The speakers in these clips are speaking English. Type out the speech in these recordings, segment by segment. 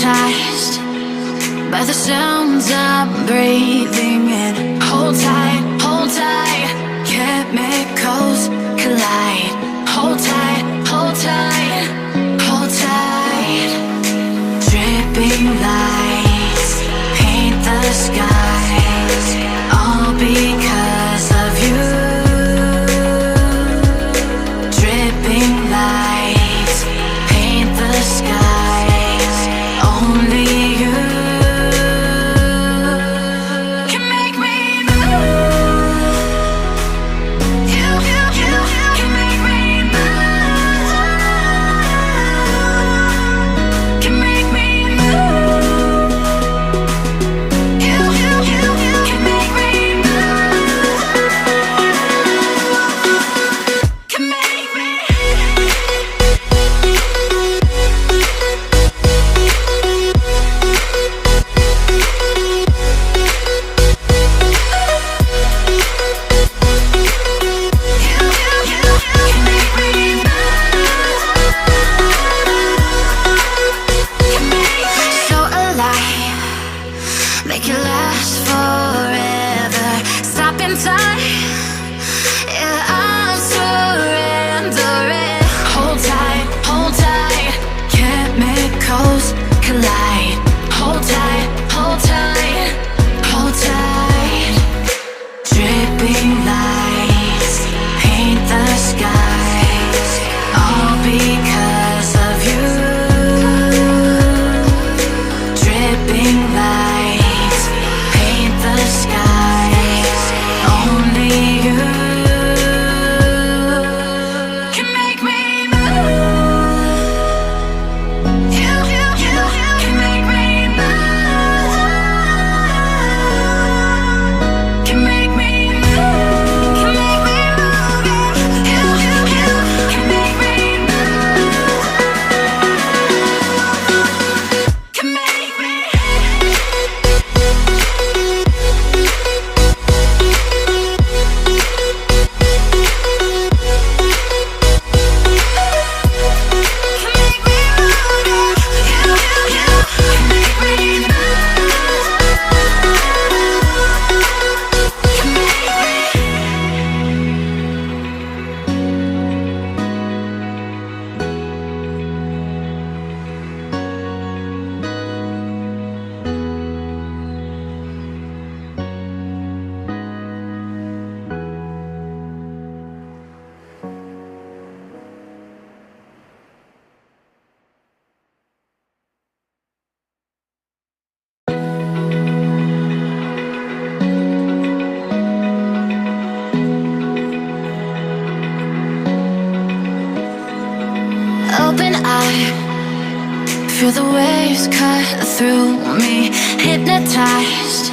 hypnotized by the sounds I'm breathing in. Hold tight, chemicals collide. Hold tight, hold tight, hold tight. Dripping lights paint the skies, all because of you. Dripping lights paint the skies, only you can make me move. You can make me move. Can make me move. You can make me move. Can make me. So alive, make it last forever. Stop in time, yeah, I'm surrendering. Hold tight, chemicals collide. Hold tight, hold tight, hold tight. Dripping lights paint the skies, all because of you. Dripping lights paint the skies, only you can make me move. You can make me move. Can make me move. Can make me move. You can make me move. Can make me. Open eye, feel the waves cut through me. Hypnotized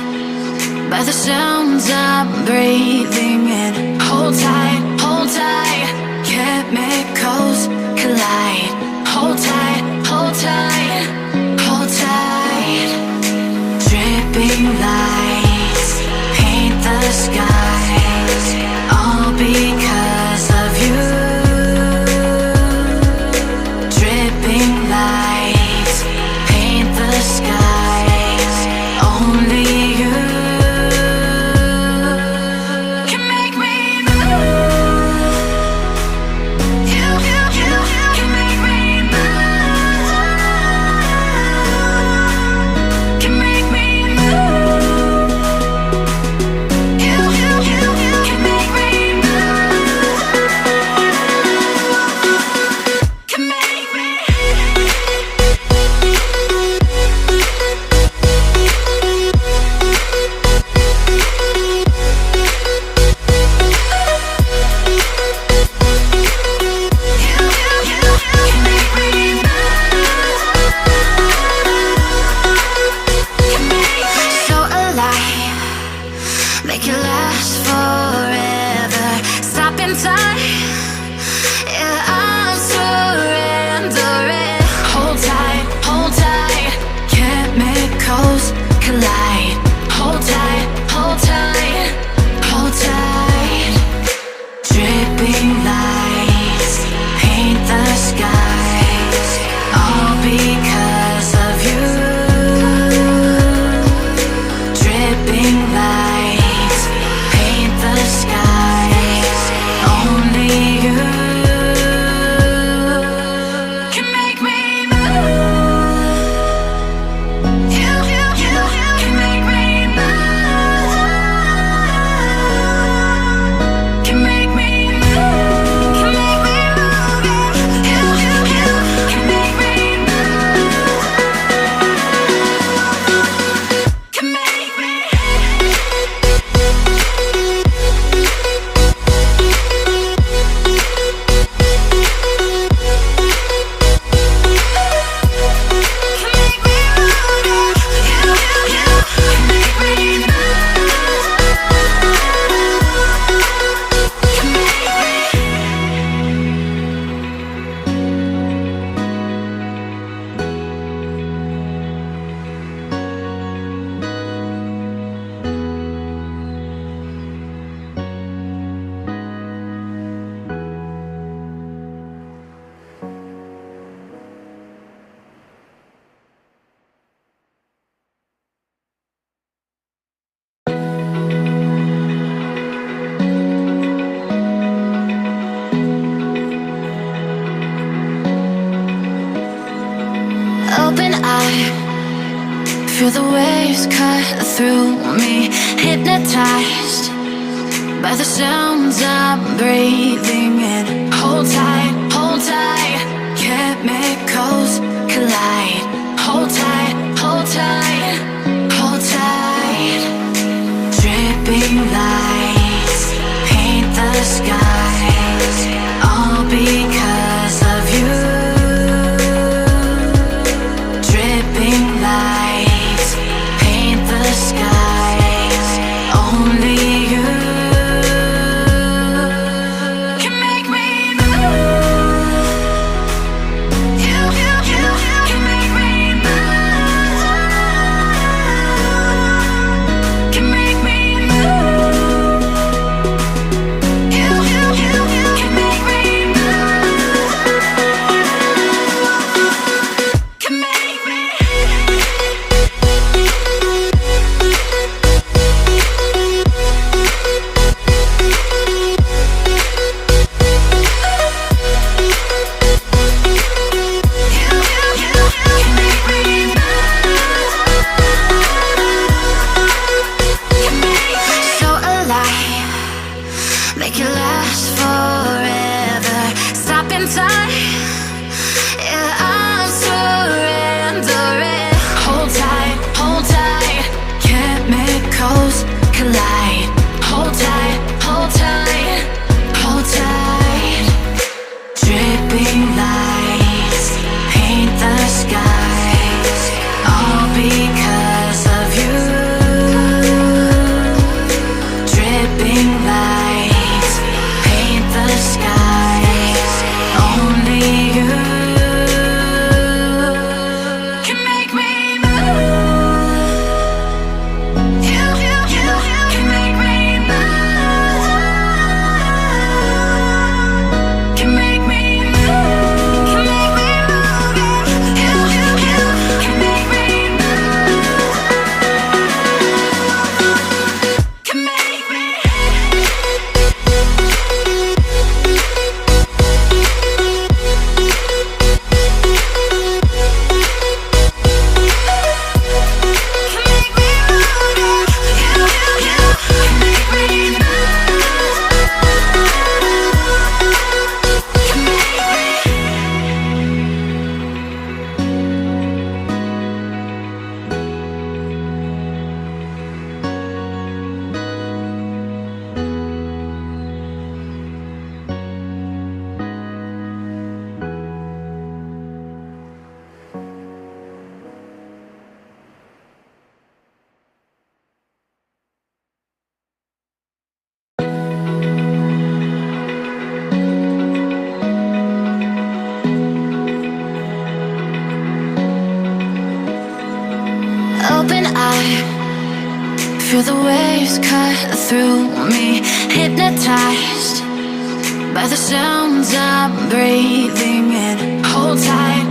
by the sounds I'm breathing in. Hold tight, chemicals collide. Hold tight, hold tight. Dripping lights paint the skies, all because of you. Dripping lights paint the skies, only you can make me move. You feel the waves cut through me, hypnotized by the sounds I'm breathing in. Hold tight, chemicals collide. Hold tight, hold tight, hold tight. Dripping lights paint the skies, all because of you. Dripping lights paint the skies, only you can make me move. You can make me move. Can make me move. You can make me move. Can make me. So alive, make it last forever. Stop in time, yeah, I'm surrendering. Hold tight, chemicals collide. Hold tight, hold tight, hold tight. Dripping lights paint the skies, all because of you. Dripping lights paint the skies, only you can make me move. You can make me move. Can make me move. Can make me move. You can make me move. Can make me. Open eye, feel the waves cut through me, hypnotized by the sounds I'm breathing in. Hold tight,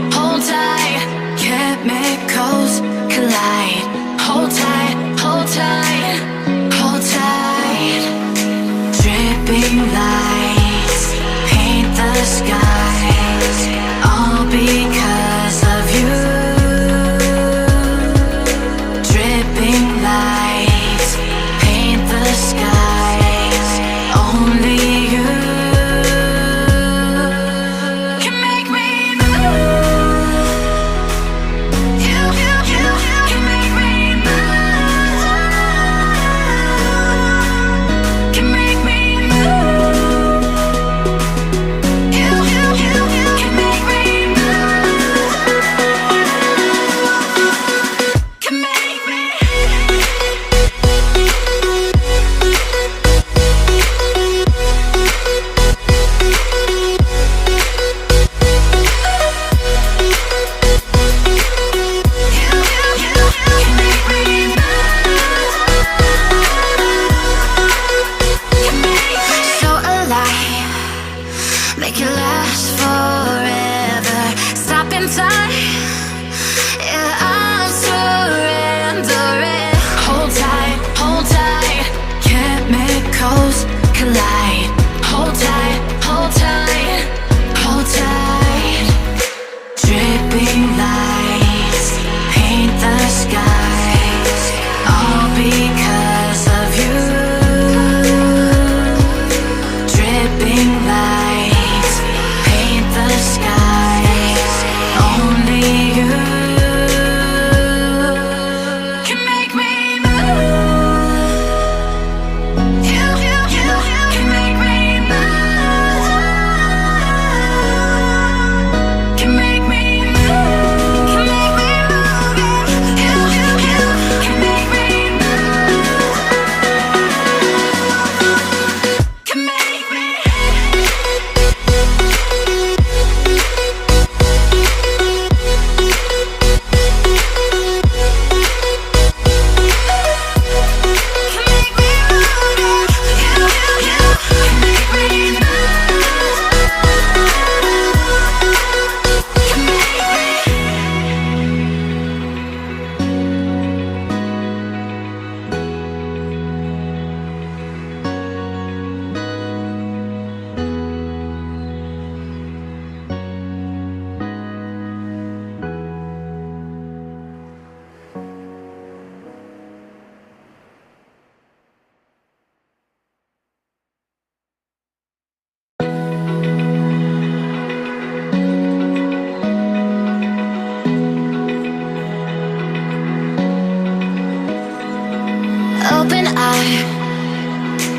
chemicals collide. Hold tight, hold tight, hold tight. Dripping lights paint the skies, all because of you. Dripping lights paint the skies, only you can make me move.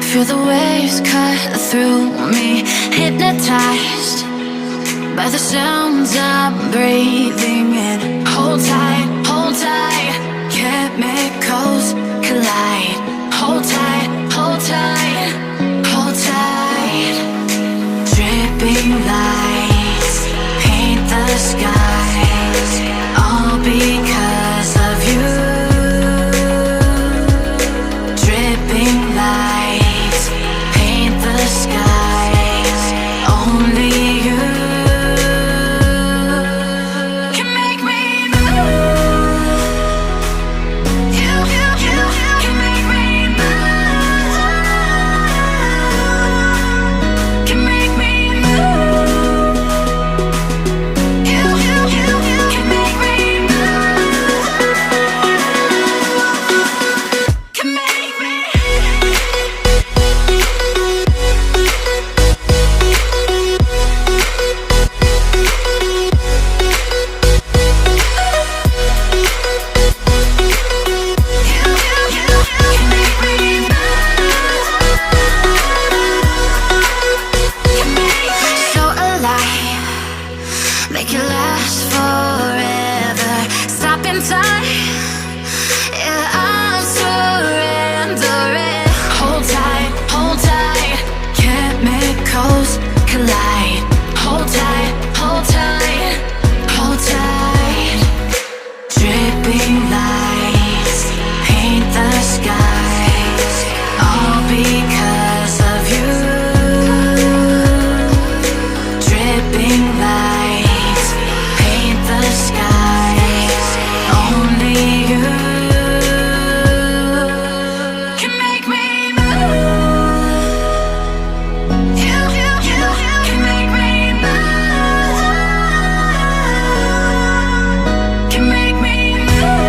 Feel the waves cut through me, hypnotized by the sounds I'm breathing in. Hold tight, hold tight. Chemicals collide. Hold tight, hold tight, hold tight. Dripping lights paint the skies, all because of you. Dripping lights paint the skies, only you can make me move. You can make me move. Can make me move. You can make me move. Can make me. So alive, make it last forever. Stop in time, yeah, I'm surrendering. Hold tight, hold tight. Chemicals collide. Hold tight, hold tight, hold tight. Dripping lights paint the skies, all because of you. Dripping lights paint the skies, only you can make me move. You can make me move. Can make me move.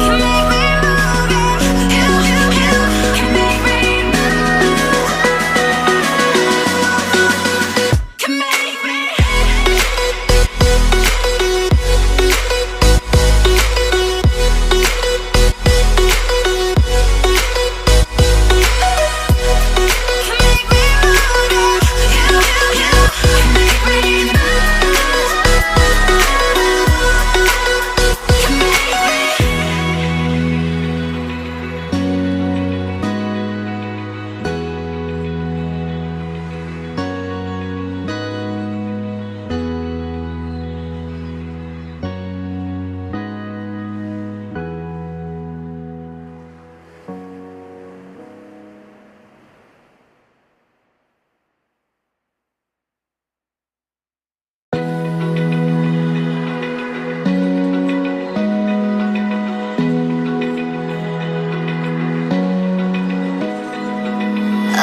Can make me move. You can make me move. Can make me.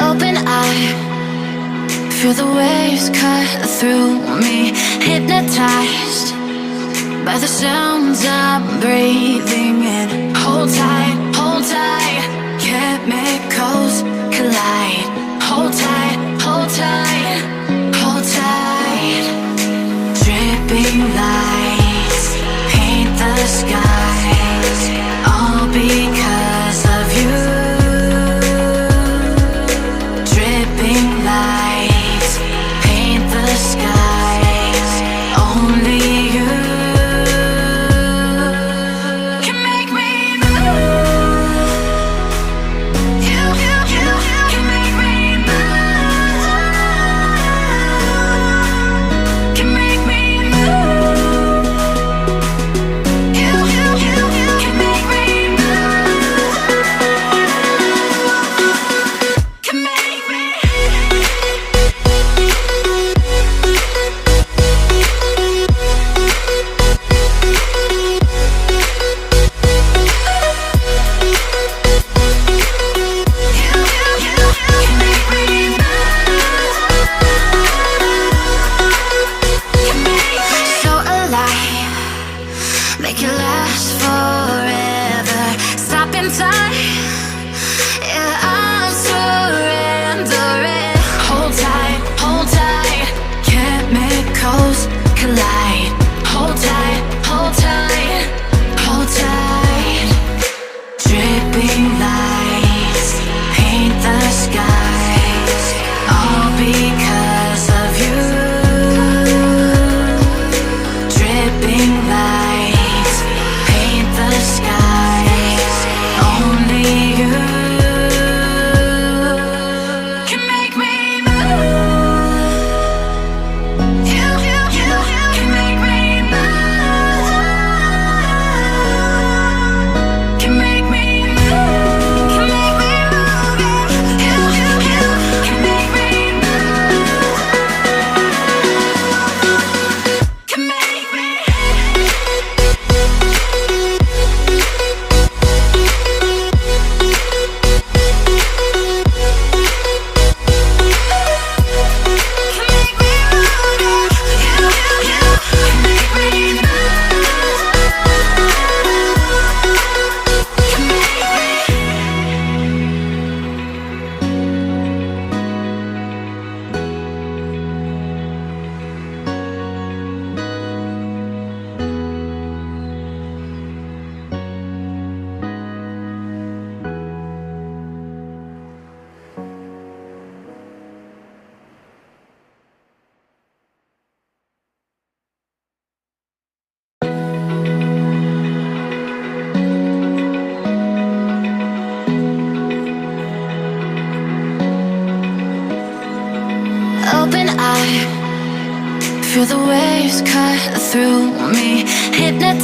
Open eye, feel the waves cut through me, hypnotized by the sounds I'm breathing in. Hold tight, hold tight. Chemicals collide. Hold tight, hold tight, hold tight. Dripping lights paint the skies, all because of you. Dripping lights paint the skies, only you can make me move. You can make me move. Can make me move. You can make me move. Can make me. So alive, make it last forever. Stop in time, yeah, I'm surrendering. Hold tight, hold tight. Chemicals collide. Hold tight, hold tight, hold tight. Dripping lights paint the sky,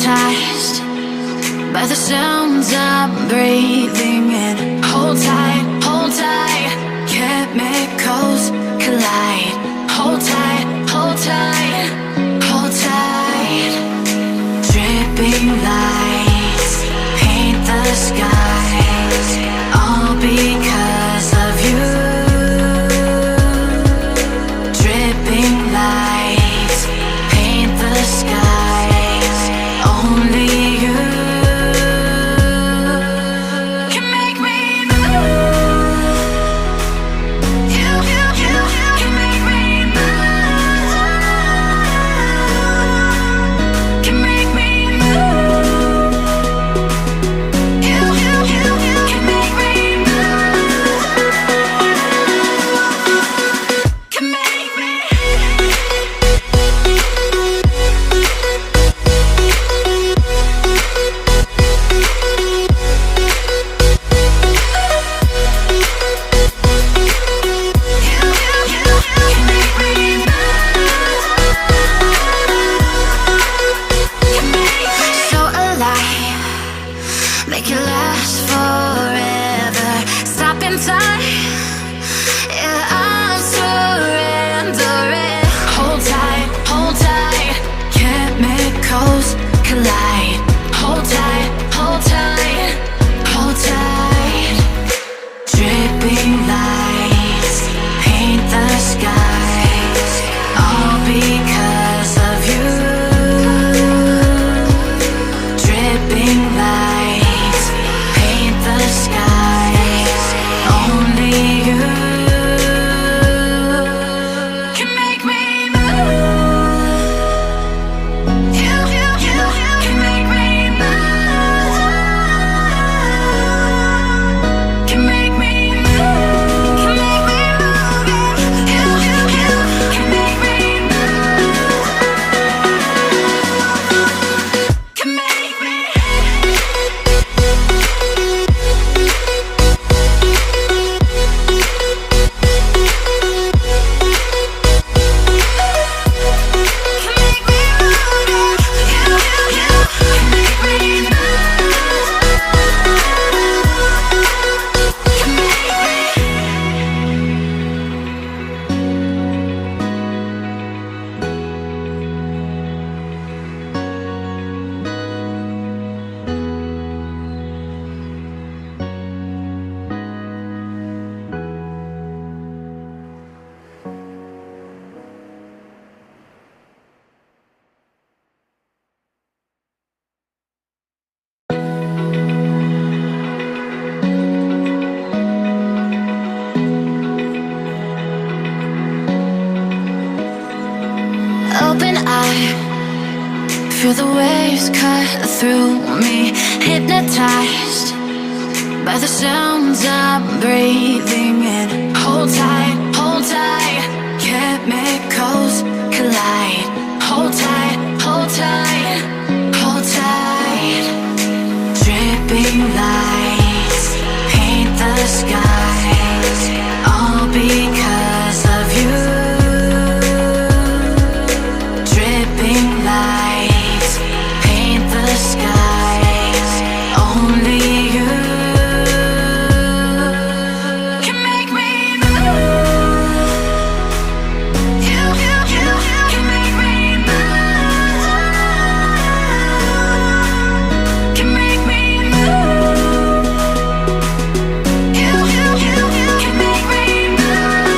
hypnotized by the sounds I'm breathing in. Hold tight, hold tight. Chemicals collide. Hold tight, hold tight, hold tight. Dripping lights paint the skies, all because of you. Dripping lights paint the skies, only you can make me move. You can make me move. Can make me move. You can make me move. Can make me. So alive, make it last forever. Stop in time, yeah, I'm surrendering. Hold tight, hold tight. Chemicals collide. Hold tight, hold tight, hold tight. Dripping lights paint the skies, all because of you. Dripping lights paint the skies, only you can make me move. You can make me move. Can make me move. Can make me move. You can make me move. Can make me. Open eye, feel the waves cut through me. Hypnotized by the sounds I'm breathing in. Hold tight, hold tight. Chemicals collide. Hold tight, hold tight, hold tight. Dripping lights paint the skies, all because of you. Dripping lights paint the skies, only you can make me move. You can make me move. Can make me move. You can make me move.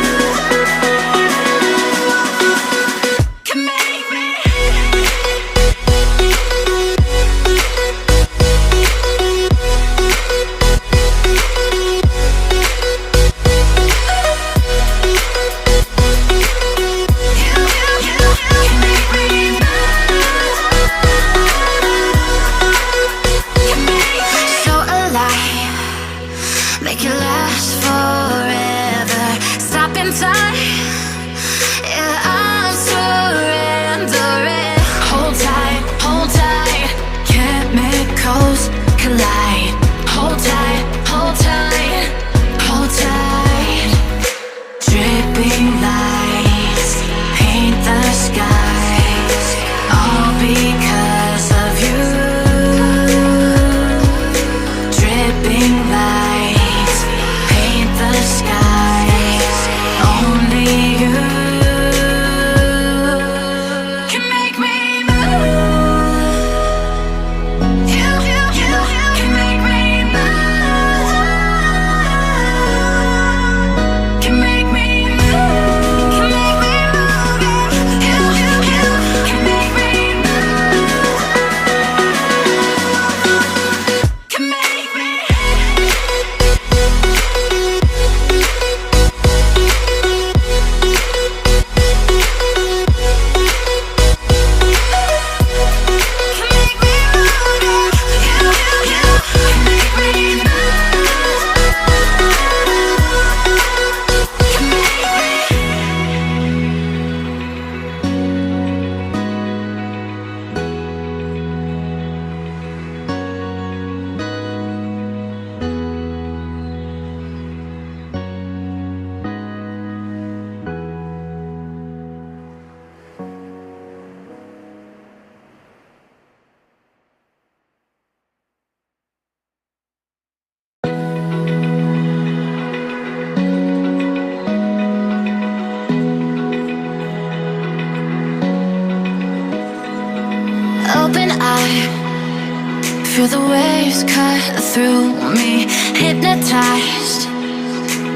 the waves cut through me, hypnotized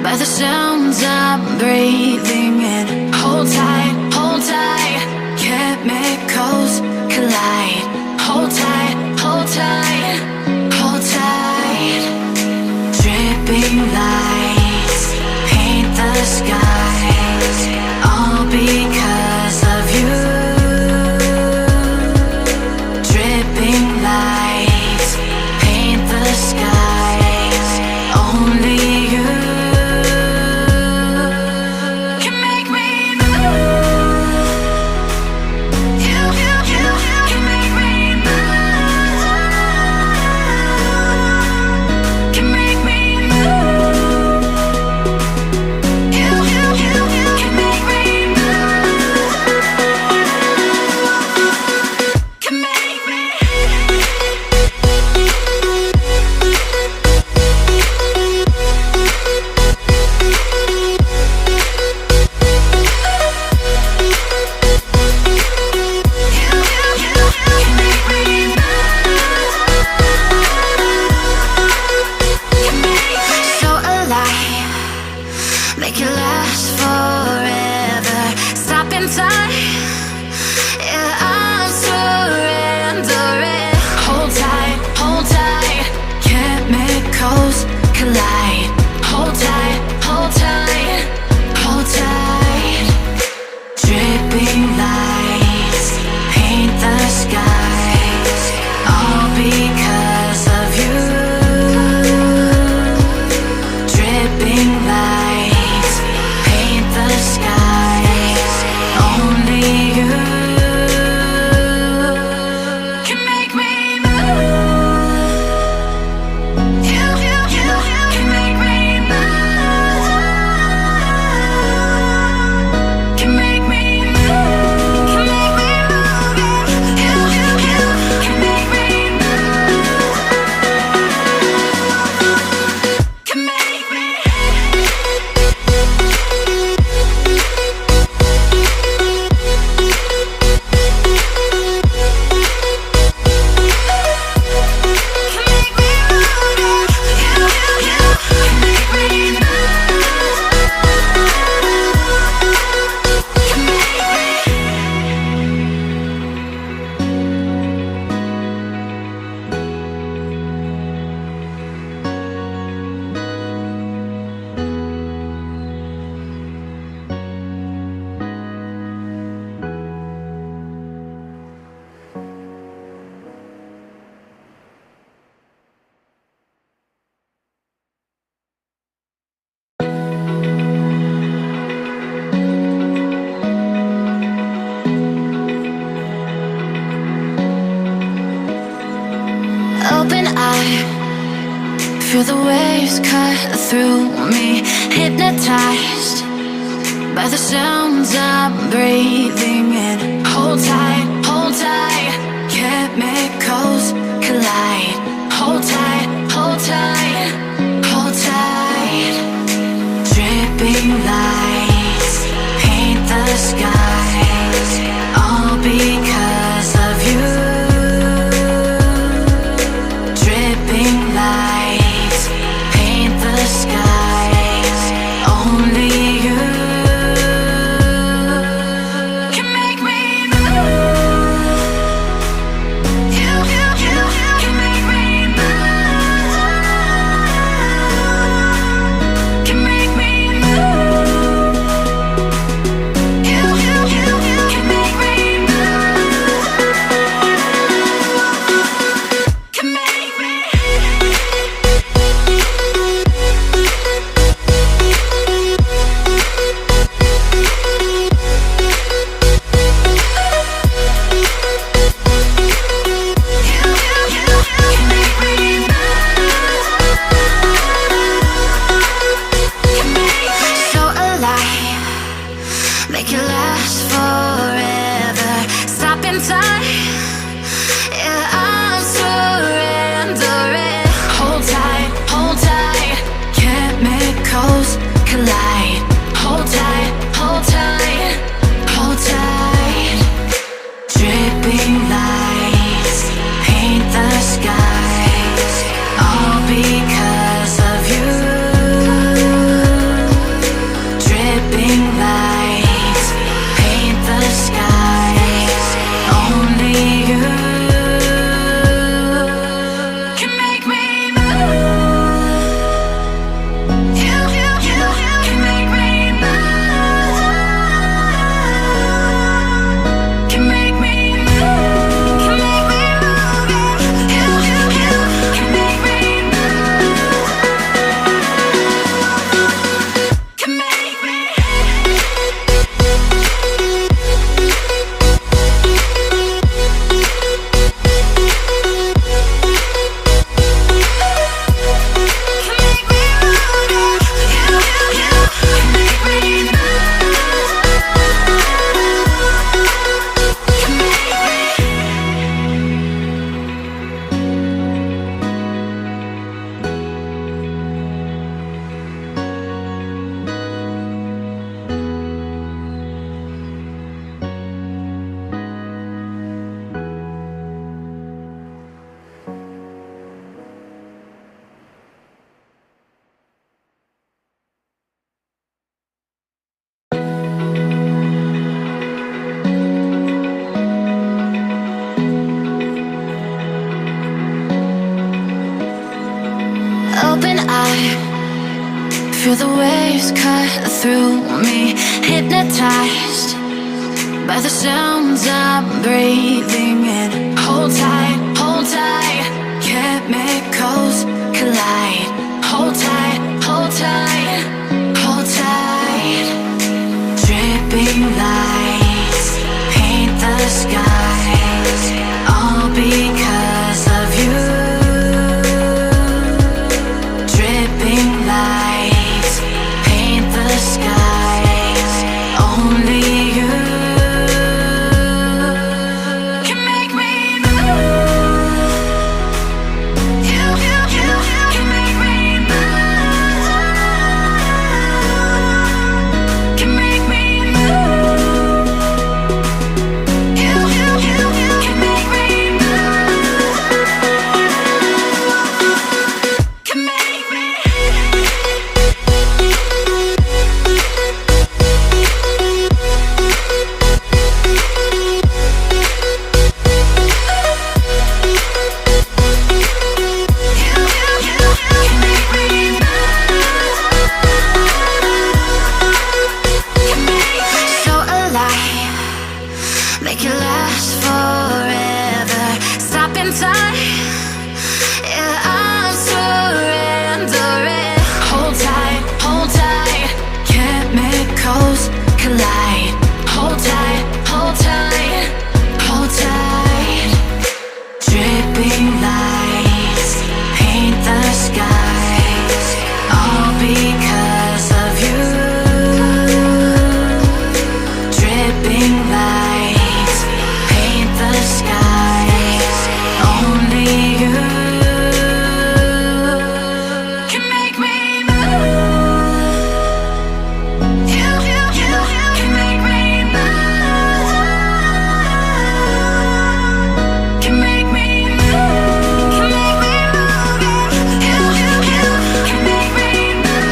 by the sounds I'm breathing in. Hold tight, chemicals collide. Hold tight, hold tight, hold tight. Dripping lights paint the skies, all because of you. Dripping lights paint the skies, only you can make me move. You can make me move. Can make me move. You can make me move. Can make me. So alive, make it last forever. Stop in time, yeah, I'm surrendering. Hold tight, chemicals collide. Hold tight, hold tight, hold tight. Dripping lights paint the skies, all because of you. Dripping lights paint the skies, only you can make me move. You can make me move. Can make me move. Can make me move. You can make me move. Can make me. Open eye, feel the waves cut through me, hypnotized by the sounds I'm breathing in. Hold tight, chemicals collide. Hold tight, hold tight, hold tight. Dripping lights paint the skies, all because of you. Dripping lights paint the skies, only you can make me move. You feel the waves cut through me, hypnotized by the sounds I'm breathing in. Hold tight, chemicals collide. Hold tight, hold tight, hold tight. Dripping lights paint the skies, all because of you. Dripping lights paint the skies, only you can make me move. You can make me move. Can make me move. You can make me move. Can make me. So alive, make it last forever. Stop in time, yeah, I'm surrendering. Hold tight, chemicals collide. Hold tight, hold tight, hold tight. Dripping lights paint the skies, all because of you. Dripping lights paint the skies, only you can make me move. You can make me move. Can make me move. Can make me move. You can make me move.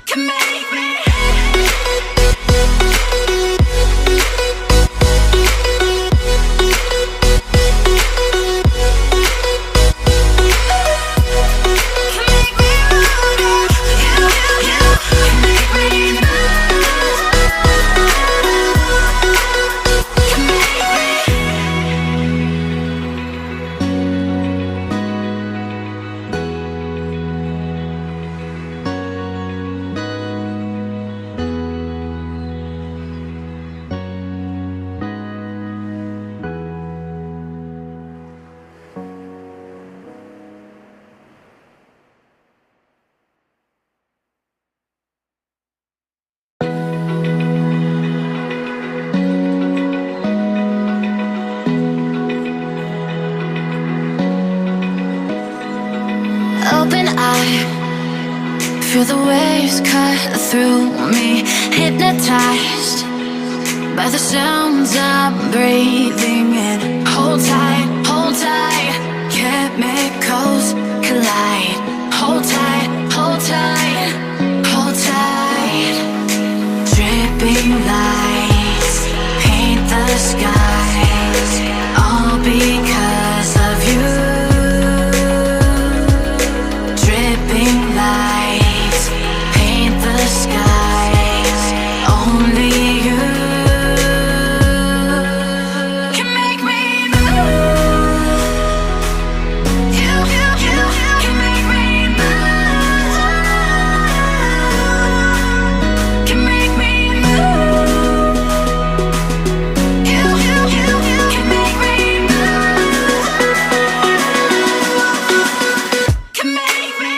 Can make me. Open eye, feel the waves cut through me, hypnotized by the sounds I'm breathing in. Hold tight, chemicals collide. Hold tight, hold tight. Dripping lights paint the skies, all because of you. Dripping lights paint the skies, only you can make me move. You can make me move. Can make me move. You can make me move. Can make me.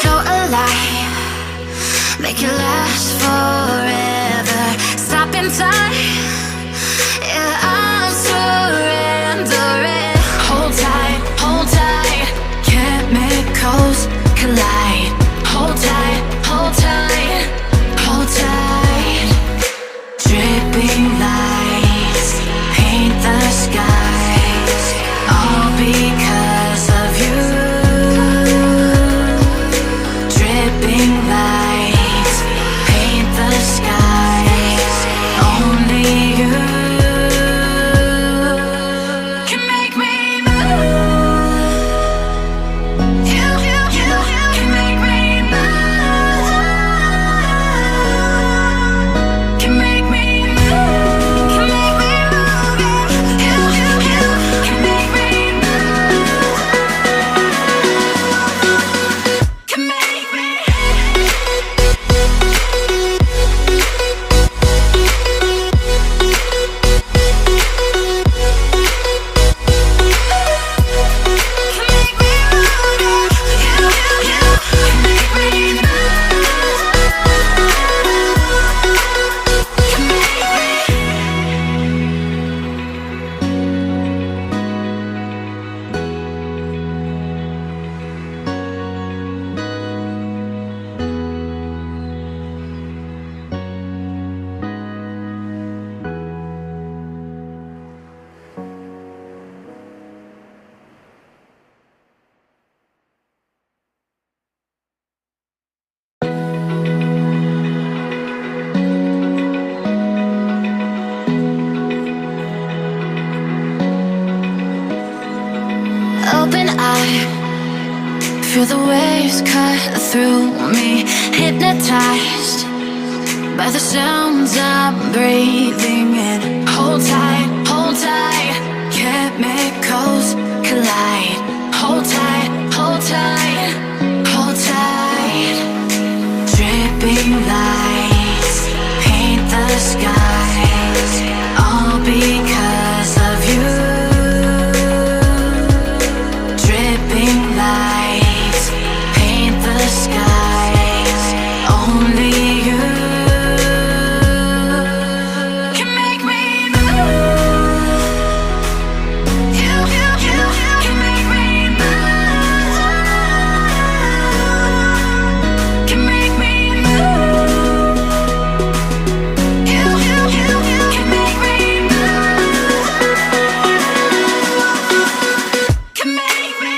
So alive, make it last forever. Stop in time, yeah, I'm surrendering. Hold tight, chemicals collide. Hold tight, hold tight. Dripping lights Feel the waves cut through me, hypnotized by the sounds I'm breathing in. Hold tight, chemicals collide. Hold tight, hold tight, hold tight. Dripping lights paint the skies, all because of you. Dripping lights paint the skies, only you can make me move. You can make me move. Can make me move. You can make me move. Can make me.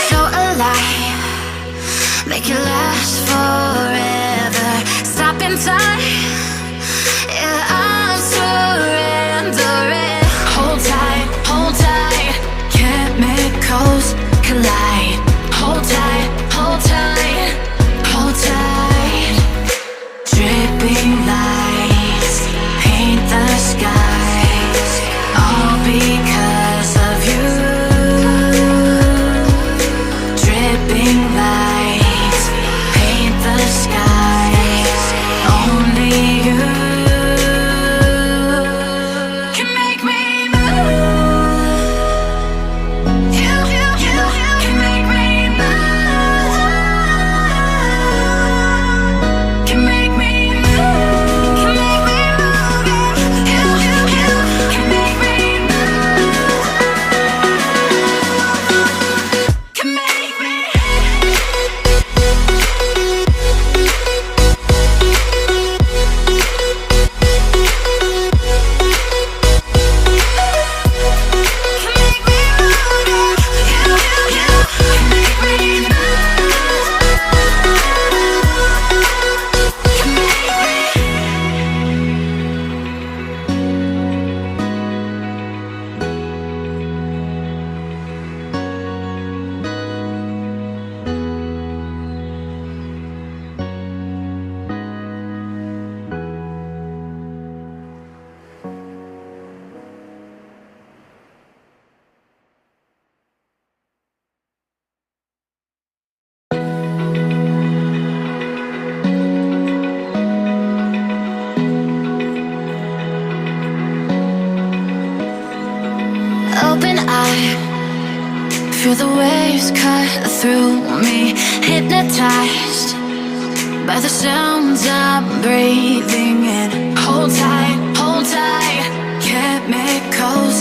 So alive, make it last forever. Stop in time, yeah, I'm surrendering. Hold tight, chemicals collide. Hold tight, hold tight, hold tight. Dripping lights paint the skies, all because of you. Dripping lights paint the skies, only you can make me move. You can make me move. Can make me move. Can make me move. You can make me move. Can make me. Open eye, feel the waves cut through me, hypnotized by the sounds I'm breathing in. Hold tight, chemicals